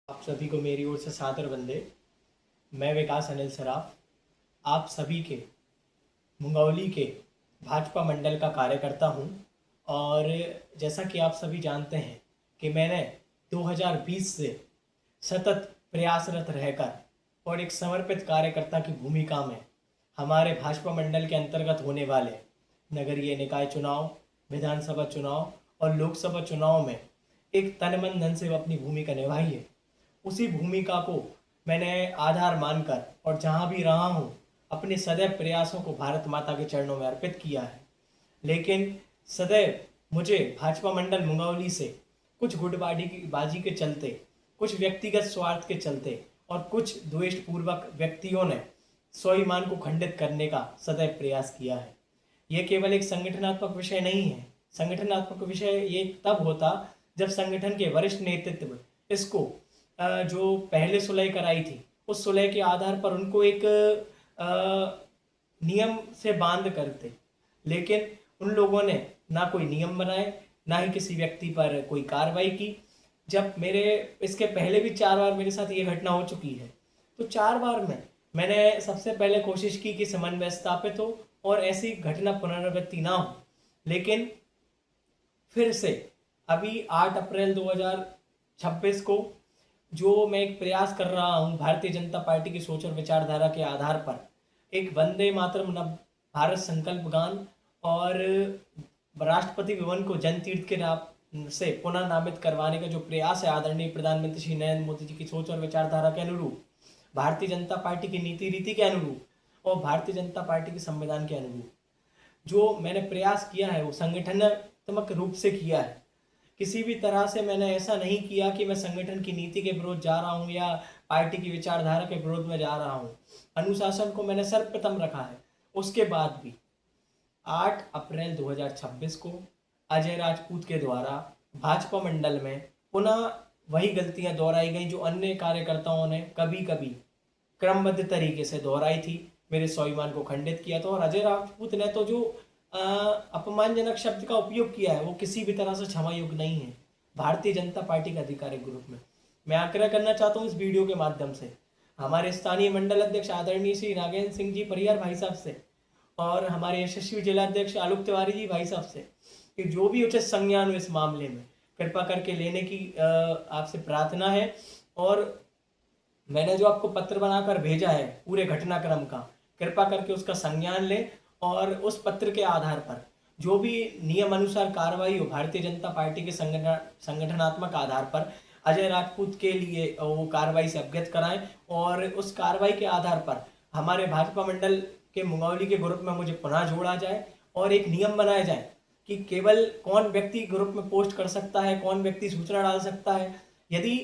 आप सभी को मेरी ओर से सादर वंदे। मैं विकास अनिल सराफ आप सभी के मुंगौली के भाजपा मंडल का कार्यकर्ता हूं। और जैसा कि आप सभी जानते हैं कि मैंने 2020 से सतत प्रयासरत रहकर और एक समर्पित कार्यकर्ता की भूमिका में हमारे भाजपा मंडल के अंतर्गत होने वाले नगरीय निकाय चुनाव, विधानसभा चुनाव और लोकसभा चुनाव में एक तन मन धन से अपनी भूमिका निभाई है। उसी भूमिका को मैंने आधार मानकर और जहाँ भी रहा हूँ अपने सदैव प्रयासों को भारत माता के चरणों में अर्पित किया है। लेकिन सदैव मुझे भाजपा मंडल मुंगौली से कुछ गुटबाजी के चलते, कुछ व्यक्तिगत स्वार्थ के चलते और कुछ द्वेषपूर्वक व्यक्तियों ने स्वाभिमान को खंडित करने का सदैव प्रयास किया है। यह केवल एक संगठनात्मक विषय नहीं है। संगठनात्मक विषय ये तब होता जब संगठन के वरिष्ठ नेतृत्व इसको जो पहले सुलह कराई थी उस सुलह के आधार पर उनको एक नियम से बांध करते, लेकिन उन लोगों ने ना कोई नियम बनाए ना ही किसी व्यक्ति पर कोई कार्रवाई की। जब मेरे इसके पहले भी 4 बार मेरे साथ ये घटना हो चुकी है, तो 4 बार में मैंने सबसे पहले कोशिश की कि समन्वय स्थापित हो और ऐसी घटना पुनरावृत्ति ना हो। लेकिन फिर से अभी 8 अप्रैल 2026 को जो मैं एक प्रयास कर रहा हूँ भारतीय जनता पार्टी की सोच और विचारधारा के आधार पर एक वंदे मातरम नव भारत संकल्प गान और राष्ट्रपति भवन को जन तीर्थ के नाम से पुनः नामित करवाने का जो प्रयास है आदरणीय प्रधानमंत्री श्री नरेंद्र मोदी जी की सोच और विचारधारा के अनुरूप, भारतीय जनता पार्टी की नीति रीति के अनुरूप और भारतीय जनता पार्टी के संविधान के अनुरूप जो मैंने प्रयास किया है वो संगठनात्मक रूप से किया है। किसी भी तरह से मैंने ऐसा नहीं किया कि मैं संगठन की नीति के विरोध जा रहा हूँ या पार्टी की विचारधारा के विरोध में जा रहा हूँ। अनुशासन को मैंने सर्वप्रथम रखा है। उसके बाद भी 8 अप्रैल 2026 को अजय राजपूत के द्वारा भाजपा मंडल में पुनः वही गलतियां दोहराई गई जो अन्य कार्यकर्ताओं ने कभी कभी क्रमबद्ध तरीके से दोहराई थी। मेरे स्वाभिमान को खंडित किया था और अजय राजपूत ने तो जो अपमानजनक शब्द का उपयोग किया है वो किसी भी तरह से क्षमा योग्य नहीं है। भारतीय जनता पार्टी के आधिकारिक ग्रुप में मैं आग्रह करना चाहता हूँ इस वीडियो के माध्यम से हमारे स्थानीय मंडल अध्यक्ष आदरणीय श्री नागेंद्र सिंह जी परिहार भाई साहब से और हमारे यशस्वी जिलाध्यक्ष आलोक तिवारी जी भाई साहब से कि जो भी उचित संज्ञान हो इस मामले में कृपा करके लेने की आपसे प्रार्थना है। और मैंने जो आपको पत्र बनाकर भेजा है पूरे घटनाक्रम का, कृपा करके उसका संज्ञान लें और उस पत्र के आधार पर जो भी नियम अनुसार कार्रवाई हो भारतीय जनता पार्टी के संगठनात्मक आधार पर अजय राजपूत के लिए वो कार्रवाई से अवगत कराएं और उस कार्रवाई के आधार पर हमारे भाजपा मंडल के मुंगौली के ग्रुप में मुझे पुनः जोड़ा जाए और एक नियम बनाया जाए कि केवल कौन व्यक्ति ग्रुप में पोस्ट कर सकता है, कौन व्यक्ति सूचना डाल सकता है। यदि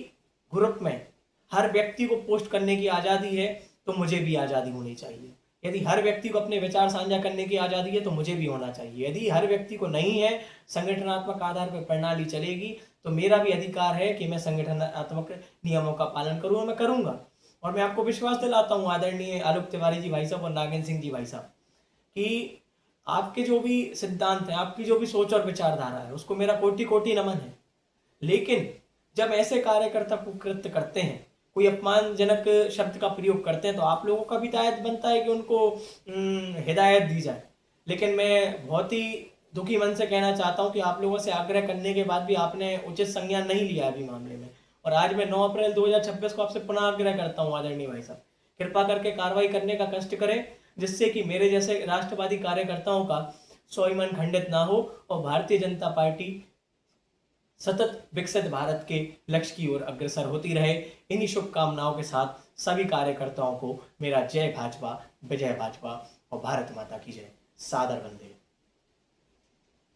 ग्रुप में हर व्यक्ति को पोस्ट करने की आज़ादी है तो मुझे भी आज़ादी होनी चाहिए। यदि हर व्यक्ति को अपने विचार साझा करने की आज़ादी है तो मुझे भी होना चाहिए। यदि हर व्यक्ति को नहीं है, संगठनात्मक आधार पर प्रणाली चलेगी तो मेरा भी अधिकार है कि मैं संगठनात्मक नियमों का पालन करूँ और मैं करूँगा। और मैं आपको विश्वास दिलाता हूँ आदरणीय आलोक तिवारी जी भाई साहब और नागेंद्र सिंह जी भाई साहब कि आपके जो भी सिद्धांत हैं, आपकी जो भी सोच और विचारधारा है उसको मेरा कोटि कोटि नमन है। लेकिन जब ऐसे कार्यकर्ता कुकृत्य करते हैं, कोई अपमानजनक शब्द का प्रयोग करते हैं तो आप लोगों का भी दायित्व बनता है कि उनको हिदायत दी जाए। लेकिन मैं बहुत ही दुखी मन से कहना चाहता हूं कि आप लोगों से आग्रह करने के बाद भी आपने उचित संज्ञान नहीं लिया अभी मामले में। और आज मैं 9 अप्रैल 2026 को आपसे पुनः आग्रह करता हूं आदरणीय भाई साहब, कृपा करके कार्रवाई करने का कष्ट करें जिससे कि मेरे जैसे राष्ट्रवादी कार्यकर्ताओं का स्वाभिमान खंडित ना हो और भारतीय जनता पार्टी सतत विकसित भारत के लक्ष्य की ओर अग्रसर होती रहे। इन्हीं शुभकामनाओं के साथ सभी कार्यकर्ताओं को मेरा जय भाजपा, विजय भाजपा और भारत माता की जय। सादर वंदे।